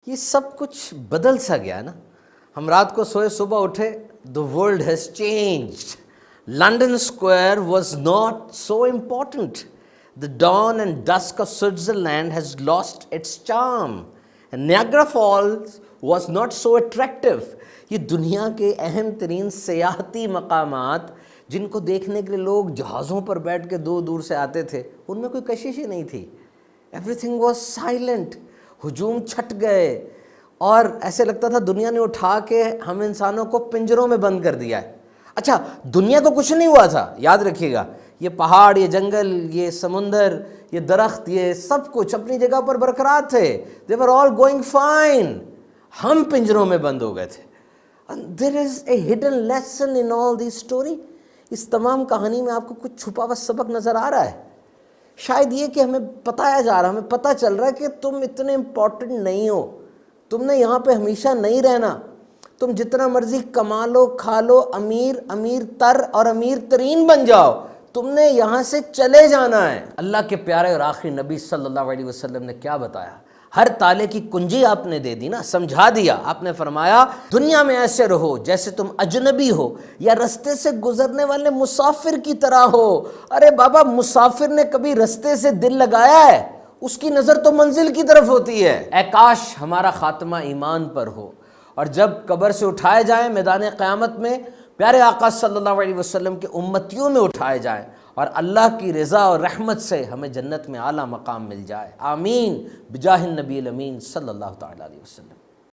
یہ سب کچھ بدل سا گیا نا. ہم رات کو سوئے صبح اٹھے, the world has changed. London Square was not so important. The dawn and dusk of Switzerland has lost its charm. And Niagara Falls was not so attractive. یہ دنیا کے اہم ترین سیاحتی مقامات جن کو دیکھنے کے لیے لوگ جہازوں پر بیٹھ کے دور دور سے آتے تھے, ان میں کوئی کشش ہی نہیں تھی. Everything was silent. ہجوم چھٹ گئے اور ایسے لگتا تھا دنیا نے اٹھا کے ہم انسانوں کو پنجروں میں بند کر دیا ہے. اچھا, دنیا کو کچھ نہیں ہوا تھا, یاد رکھیے گا. یہ پہاڑ, یہ جنگل, یہ سمندر, یہ درخت, یہ سب کچھ اپنی جگہ پر برقرار تھے. They were all going fine. ہم پنجروں میں بند ہو گئے تھے. And there is a hidden lesson in all this story. اس تمام کہانی میں آپ کو کچھ چھپا ہوا سبق نظر آ رہا ہے. شاید یہ کہ ہمیں بتایا جا رہا, ہمیں پتہ چل رہا ہے کہ تم اتنے امپورٹنٹ نہیں ہو, تم نے یہاں پہ ہمیشہ نہیں رہنا. تم جتنا مرضی کما لو, کھا لو, امیر تر اور امیر ترین بن جاؤ, تم نے یہاں سے چلے جانا ہے. اللہ کے پیارے اور آخری نبی صلی اللہ علیہ وسلم نے کیا بتایا؟ ہر تالے کی کنجی آپ نے دے دی نا, سمجھا دیا. آپ نے فرمایا دنیا میں ایسے رہو جیسے تم اجنبی ہو یا رستے سے گزرنے والے مسافر کی طرح ہو. ارے بابا, مسافر نے کبھی رستے سے دل لگایا ہے؟ اس کی نظر تو منزل کی طرف ہوتی ہے. اے کاش ہمارا خاتمہ ایمان پر ہو, اور جب قبر سے اٹھائے جائیں میدان قیامت میں پیارے آقا صلی اللہ علیہ وسلم کے امتیوں میں اٹھائے جائیں, اور اللہ کی رضا اور رحمت سے ہمیں جنت میں اعلیٰ مقام مل جائے. آمین بجاہ النبی الامین صلی اللہ تعالیٰ علیہ وسلم.